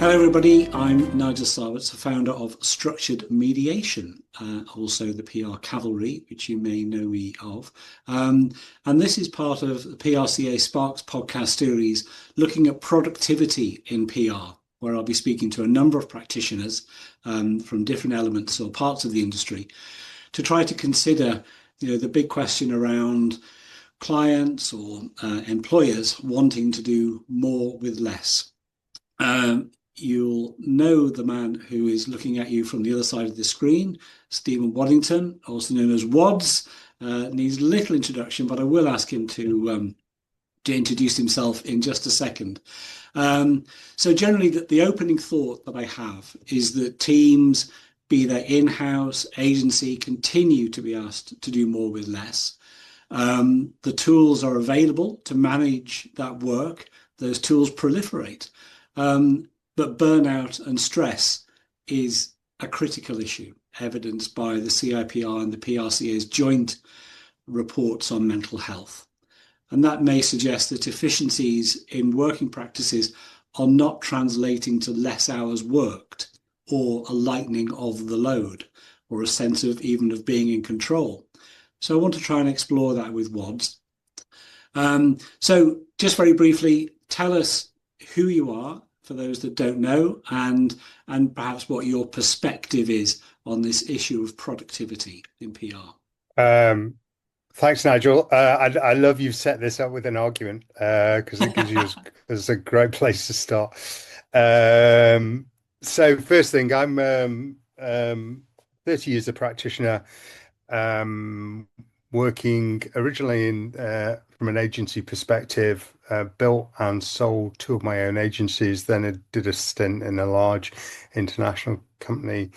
Hello everybody, I'm Nigel Sarbutts, the founder of Structured Mediation, also the PR Cavalry, which you may know me of. And this is part of the PRCA Sparks podcast series looking at productivity in PR, where I'll be speaking to a number of practitioners from different elements or parts of the industry to try to consider the big question around clients or employers wanting to do more with less. You'll know the man who is looking at you from the other side of the screen, Stephen Waddington, also known as Wadds. Needs little introduction, but I will ask him to introduce himself in just a second. So generally, the opening thought that I have is that teams, be they in-house, agency, continue to be asked to do more with less. The tools are available to manage that work. Those tools proliferate. But burnout and stress is a critical issue, evidenced by the CIPR and the PRCA's joint reports on mental health. And that may suggest that efficiencies in working practices are not translating to less hours worked or a lightening of the load or a sense of even of being in control. So I want to try and explore that with Wadds. So just very briefly, tell us who you are, for those that don't know, and perhaps what your perspective is on this issue of productivity in PR. Thanks, Nigel. I love you've set this up with an argument because it gives you it's a great place to start. So first thing, I'm 30 years a practitioner, working originally in from an agency perspective, built and sold two of my own agencies. Then I did a stint in a large international company.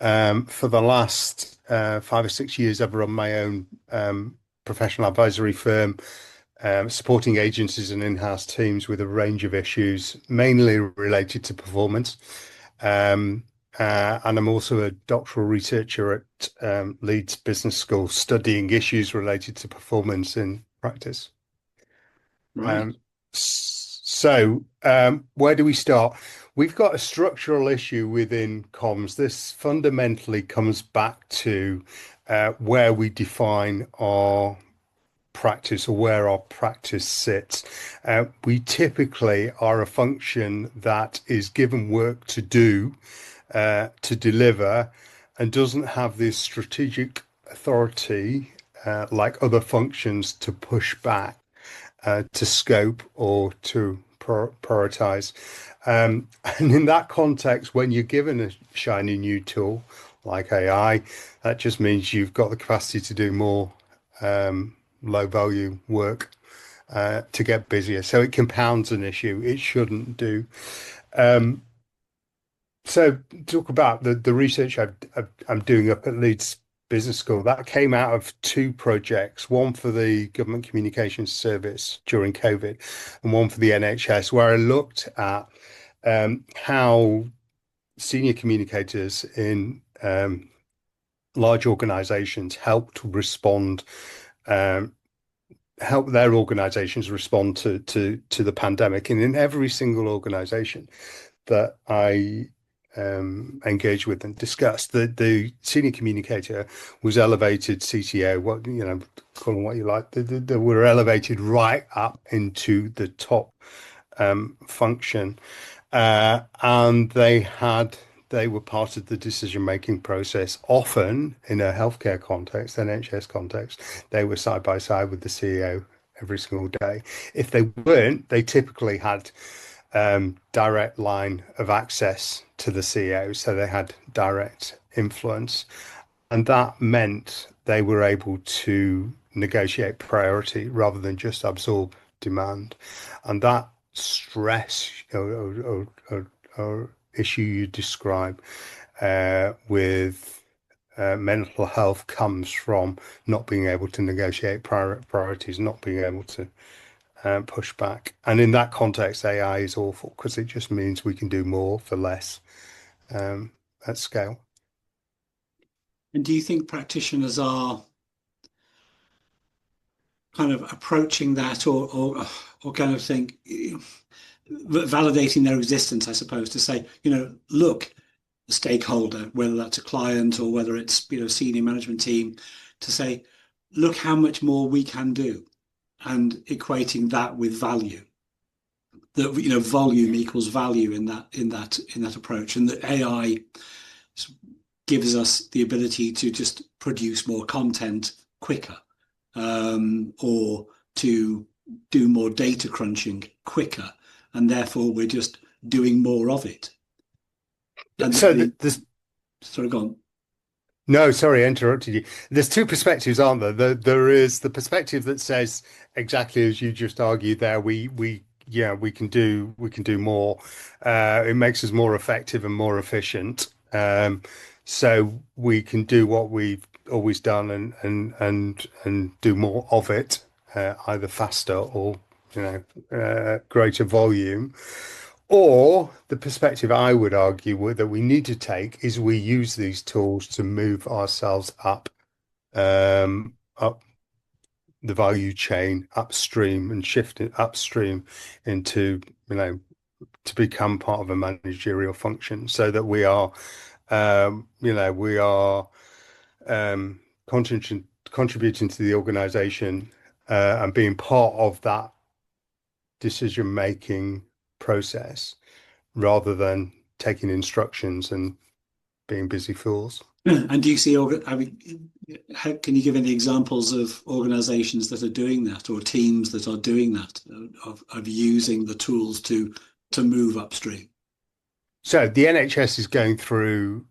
For the last 5 or 6 years, I've run my own professional advisory firm, supporting agencies and in-house teams with a range of issues, mainly related to performance. And I'm also a doctoral researcher at Leeds Business School, studying issues related to performance in practice. Right. So where do we start? We've got a structural issue within comms. This fundamentally comes back to where we define our practice or where our practice sits. We typically are a function that is given work to do, to deliver, and doesn't have the strategic authority like other functions to push back, to scope or to prioritize. And in that context, when you're given a shiny new tool like AI, that just means you've got the capacity to do more low value work to get busier. So it compounds an issue it shouldn't do. So talk about the research I'm doing up at Leeds Business School. That came out of two projects, one for the Government Communications Service during COVID and one for the NHS, where I looked at how senior communicators in large organizations help their organizations respond to the pandemic. And in every single organization that I engaged with and discussed, the senior communicator was elevated CTO, call them what you like. They were elevated right up into the top function, and they were part of the decision-making process. Often in a healthcare context, NHS context, they were side by side with the CEO every single day. If they weren't, they typically had direct line of access to the CEO, so they had direct influence, and that meant they were able to negotiate priority rather than just absorb demand. And that stress or issue you describe with mental health comes from not being able to negotiate priorities, not being able to push back. And in that context, AI is awful because it just means we can do more for less at scale. And do you think practitioners are kind of approaching that or kind of think validating their existence, I suppose, to say, look, the stakeholder, whether that's a client or whether it's, senior management team, to say, look how much more we can do, and equating that with value. That, volume equals value in that approach, and that AI gives us the ability to just produce more content quicker, or to do more data crunching quicker, and therefore we're just doing more of it. And So there's sorry, go on. no, sorry, I interrupted you. There's two perspectives, aren't there? There is the perspective that says exactly as you just argued there. We can do more. It makes us more effective and more efficient. So we can do what we've always done and do more of it, either faster or greater volume. Or the perspective I would argue that we need to take is we use these tools to move ourselves up the value chain upstream and shift it upstream into, to become part of a managerial function, so that we are, contributing to the organization, and being part of that decision-making process rather than taking instructions and being busy fools. And do you see, can you give any examples of organizations that are doing that, or teams that are doing that, of using the tools to move upstream? So the NHS is going through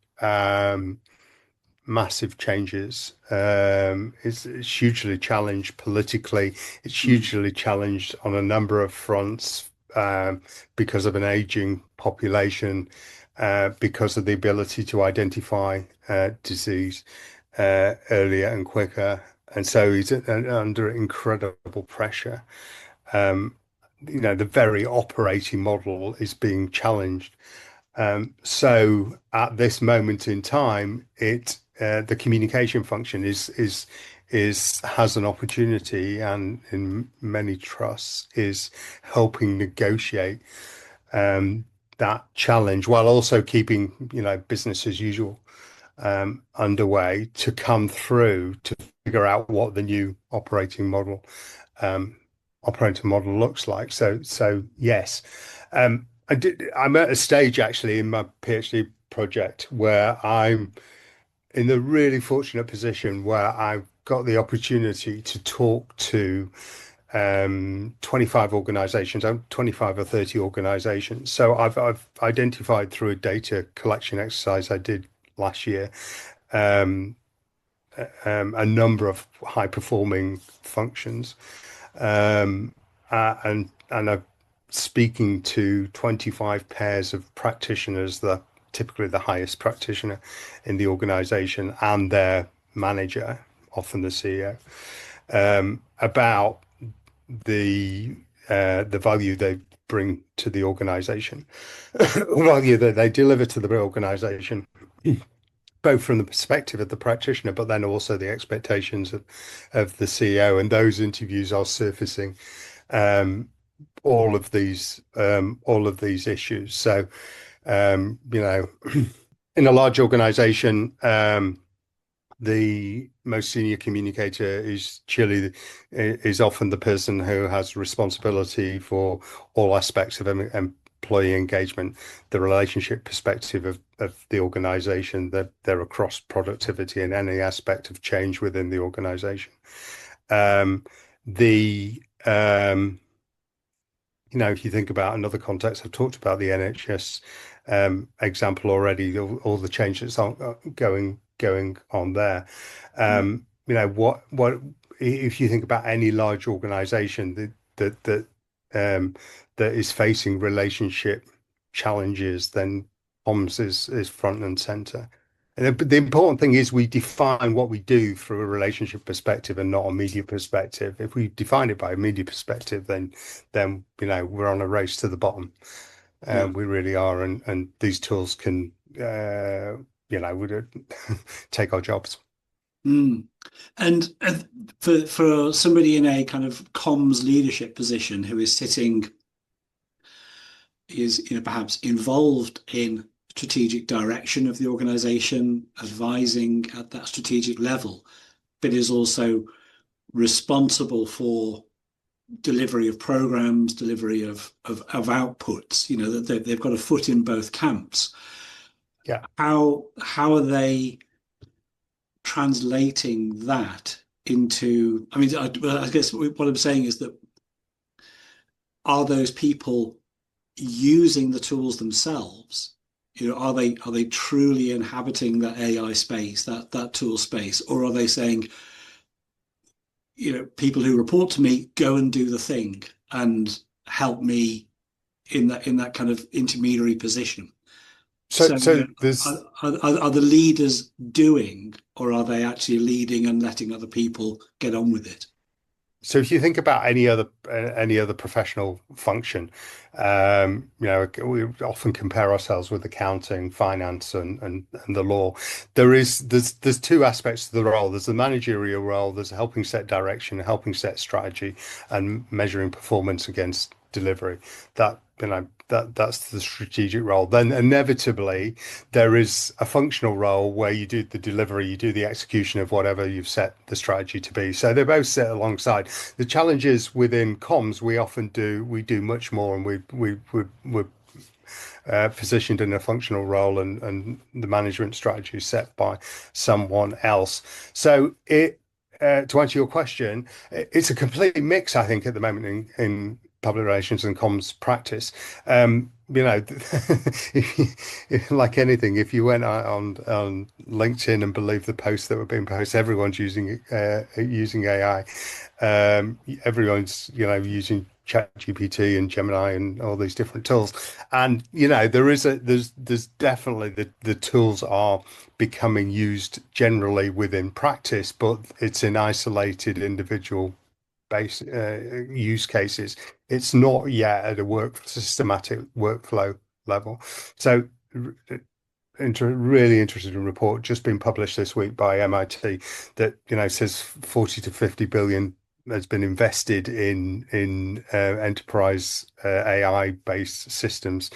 massive changes. It's hugely challenged politically. It's hugely challenged on a number of fronts, because of an aging population, because of the ability to identify disease earlier and quicker. And so he's under incredible pressure. The very operating model is being challenged. So at this moment in time, the communication function has an opportunity, and in many trusts is helping negotiate that challenge, while also keeping business as usual underway, to come through to figure out what the new operating model looks like. So yes, I'm at a stage actually in my PhD project where I'm in the really fortunate position where I've got the opportunity to talk to 25 organizations, 25 or 30 organizations. So I've identified through a data collection exercise I did last year, a number of high performing functions, and I'm speaking to 25 pairs of practitioners, typically the highest practitioner in the organization and their manager, often the CEO, about the value they bring to the organization, value that they deliver to the organization, both from the perspective of the practitioner, but then also the expectations of the CEO. And those interviews are surfacing all of these issues. So, in a large organization, the most senior communicator is often the person who has responsibility for all aspects of employee engagement, the relationship perspective of the organization, that they're across productivity and any aspect of change within the organization. If you think about another context, I've talked about the NHS example already, all the change that's going on there. What if you think about any large organization that is facing relationship challenges, then comms is front and center. And the important thing is we define what we do through a relationship perspective and not a media perspective. If we define it by a media perspective, then we're on a race to the bottom. We really are, and these tools can would take our jobs. And for somebody in a kind of comms leadership position who is sitting is perhaps involved in strategic direction of the organization, advising at that strategic level, but is also responsible for delivery of programs, delivery of outputs, that they've got a foot in both camps. Yeah. How are they translating that into, I guess what I'm saying is that, are those people using the tools themselves? Are they truly inhabiting that AI space, that tool space, or are they saying, people who report to me, go and do the thing and help me in that kind of intermediary position? So there's are the leaders doing, or are they actually leading and letting other people get on with it? So if you think about any other professional function, we often compare ourselves with accounting, finance, and the law. There's two aspects to the role. There's the managerial role. There's helping set direction, helping set strategy, and measuring performance against delivery. That's the strategic role. Then inevitably there is a functional role where you do the delivery, you do the execution of whatever you've set the strategy to be. So they both sit alongside. The challenge is within comms, we do much more, and we're positioned in a functional role, and the management strategy is set by someone else. So to answer your question, it's a complete mix, I think, at the moment in public relations and comms practice. Like anything, if you went on LinkedIn and believed the posts that were being posted, everyone's using AI. Everyone's using ChatGPT and Gemini and all these different tools, and there's definitely the tools are becoming used generally within practice, but it's in isolated individual base use cases. It's not yet at a systematic workflow level. So really interesting report just been published this week by MIT that says 40 to 50 billion has been invested in enterprise AI based systems,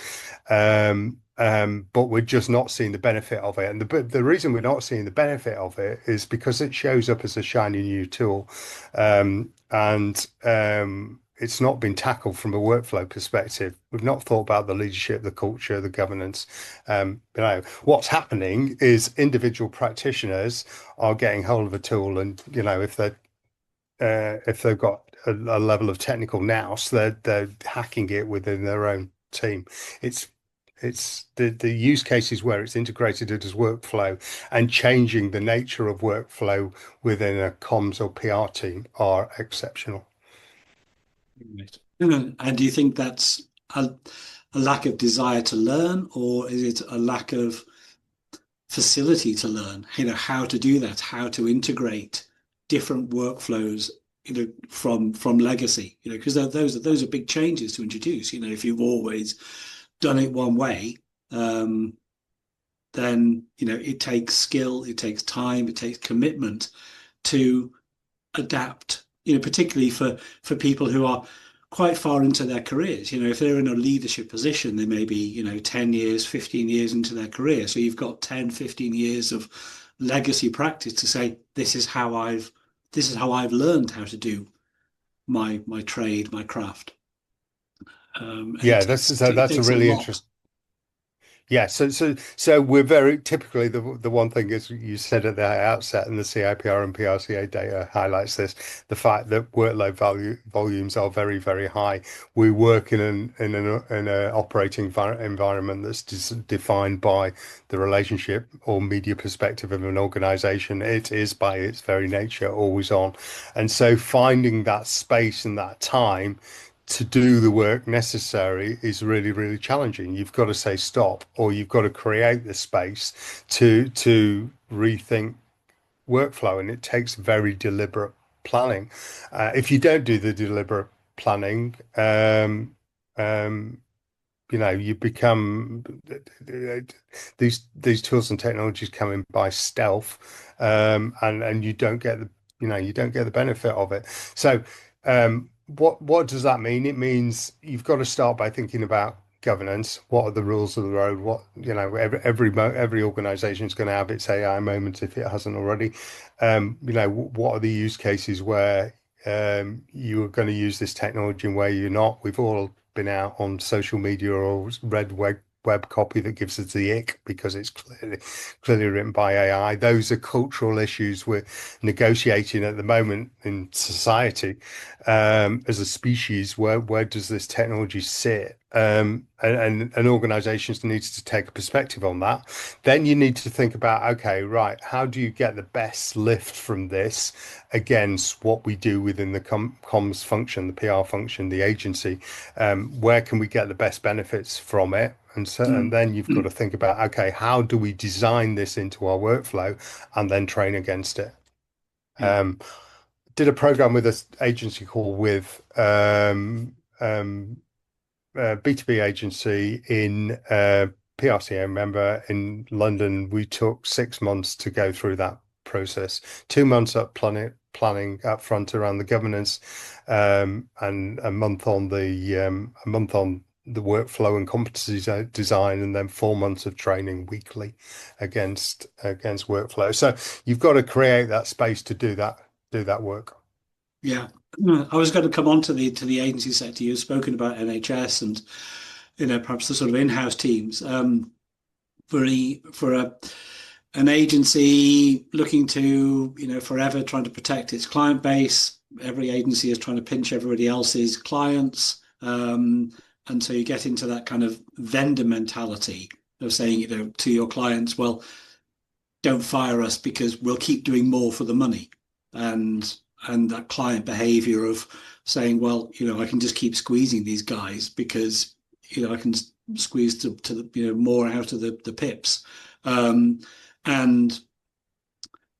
but we're just not seeing the benefit of it. And the reason we're not seeing the benefit of it is because it shows up as a shiny new tool, and it's not been tackled from a workflow perspective. We've not thought about the leadership, the culture, the governance. What's happening is individual practitioners are getting hold of a tool, and if they've got a level of technical nous, they're hacking it within their own team. It's the use cases where it's integrated as workflow and changing the nature of workflow within a comms or PR team are exceptional. Right. And do you think that's a lack of desire to learn, or is it a lack of facility to learn? How to do that, how to integrate different workflows, from legacy, because those are big changes to introduce. If you've always done it one way, then it takes skill, it takes time, it takes commitment to adapt. Particularly for people who are quite far into their careers. If they're in a leadership position, they may be 10 years, 15 years into their career. So you've got 10, 15 years of legacy practice to say, this is how I've learned how to do my trade, my craft. That's a really interesting. Yeah, so we're very typically the one thing, as you said at the outset, and the CIPR and PRCA data highlights this, the fact that workload volumes are very, very high. We work in an operating environment that's defined by the relationship or media perspective of an organization. It is by its very nature always on, and so finding that space and that time to do the work necessary is really, really challenging. You've got to say stop, or you've got to create the space to rethink workflow, and it takes very deliberate planning. If you don't do the deliberate planning, you become these tools and technologies come in by stealth, and you don't get the benefit of it. So what does that mean? It means you've got to start by thinking about governance. What are the rules of the road? What, every organization is going to have its AI moment if it hasn't already. What are the use cases where you are going to use this technology and where you're not? We've all been out on social media or read web copy that gives us the ick because it's clearly written by AI. Those are cultural issues we're negotiating at the moment in society as a species. Where does this technology sit? And organizations need to take a perspective on that. Then you need to think about, okay, right, how do you get the best lift from this against what we do within the comms function, the PR function, the agency? Where can we get the best benefits from it? And then you've got to think about, okay, how do we design this into our workflow and then train against it? Yeah. Did a program with an agency called with B2B agency in PRCA. Remember, in London, we took 6 months to go through that process. 2 months up planning up front around the governance, and a month on the workflow and competency design, and then 4 months of training weekly against workflow. So you've got to create that space to do that work. Yeah. I was going to come on to the agency sector. You've spoken about NHS and perhaps the sort of in-house teams. An agency looking to forever trying to protect its client base. Every agency is trying to pinch everybody else's clients, and so you get into that kind of vendor mentality of saying to your clients, well, don't fire us because we'll keep doing more for the money, and that client behavior of saying, well, I can just keep squeezing these guys because I can squeeze to the more out of the pips, and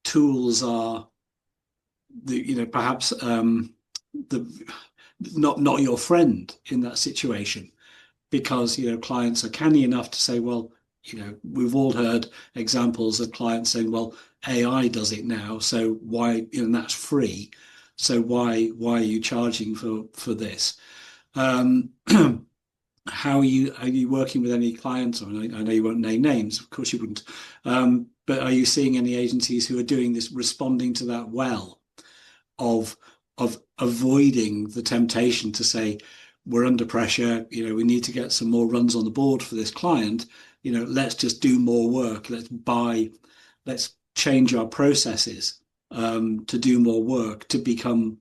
tools are perhaps the not your friend in that situation, because clients are canny enough to say, well, we've all heard examples of clients saying, well, AI does it now, so why, and that's free, so why are you charging for this? How are you working with any clients? I know you won't name names, of course you wouldn't, but are you seeing any agencies who are doing this, responding to that well, of avoiding the temptation to say, we're under pressure, we need to get some more runs on the board for this client, let's just do more work, let's change our processes to do more work, to become,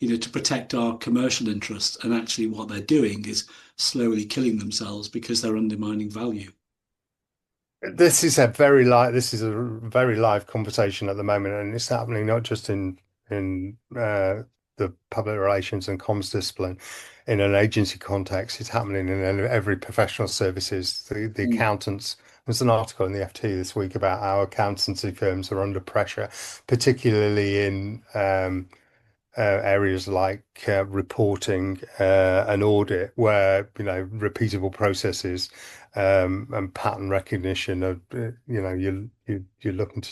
to protect our commercial interests, and actually what they're doing is slowly killing themselves because they're undermining value. This is a very live conversation at the moment, and it's happening not just in the public relations and comms discipline. In an agency context, it's happening in every professional services. The accountants. There's an article in the FT this week about how accountancy firms are under pressure, particularly in areas like reporting and audit, where repeatable processes and pattern recognition of you're looking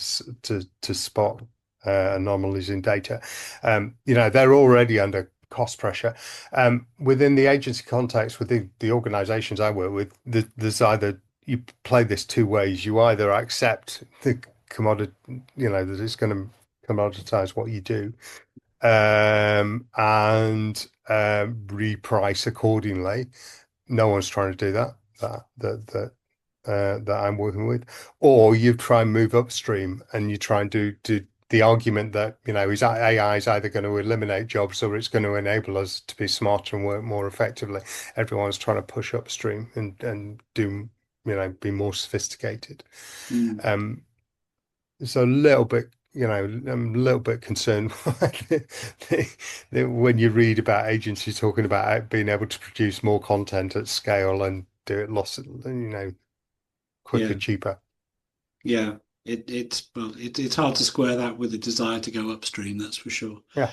to spot anomalies in data. They're already under cost pressure. Within the agency context, with the organizations I work with, there's either, you play this two ways. You either accept the commodity, that it's going to commoditize what you do, and reprice accordingly. No one's trying to do that I'm working with. Or you try and move upstream and you try and do the argument that AI is either going to eliminate jobs or it's going to enable us to be smarter and work more effectively. Everyone's trying to push upstream and do be more sophisticated. So a little bit, I'm a little bit concerned when you read about agencies talking about being able to produce more content at scale and do it quicker, cheaper. Yeah, it's hard to square that with the desire to go upstream, that's for sure. Yeah.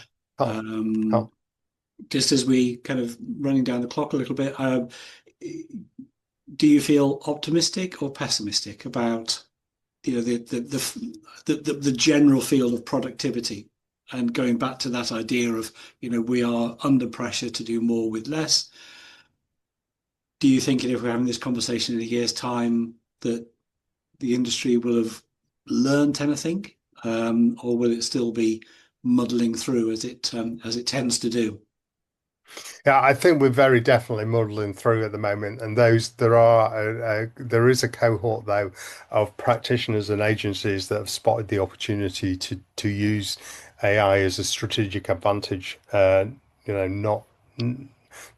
Just as we kind of running down the clock a little bit, do you feel optimistic or pessimistic about the general field of productivity, and going back to that idea of we are under pressure to do more with less? do you think if we're having this conversation in a year's time that the industry will have learned anything, or will it still be muddling through as it tends to do? Yeah, I think we're very definitely muddling through at the moment, and there is a cohort though of practitioners and agencies that have spotted the opportunity to use AI as a strategic advantage.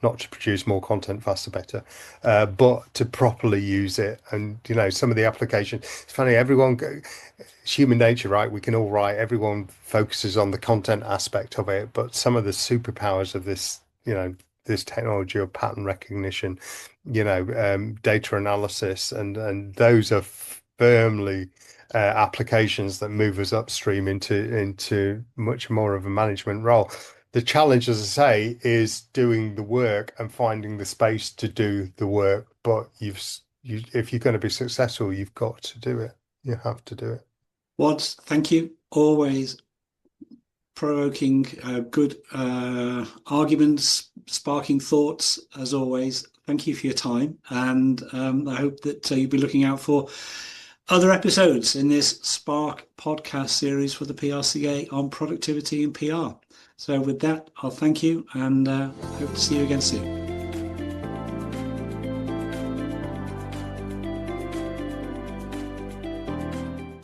Not to produce more content faster, better, but to properly use it. And some of the applications. It's funny, it's human nature, right? We can all write. Everyone focuses on the content aspect of it, but some of the superpowers of this technology of pattern recognition, data analysis, and those are firmly applications that move us upstream into much more of a management role. The challenge, as I say, is doing the work and finding the space to do the work. But if you're going to be successful, you've got to do it. You have to do it. Wadds, thank you. Always provoking, good arguments, sparking thoughts, as always. Thank you for your time. And I hope that you'll be looking out for other episodes in this Spark podcast series for the PRCA on productivity and PR. So with that, I'll thank you and hope to see you again soon.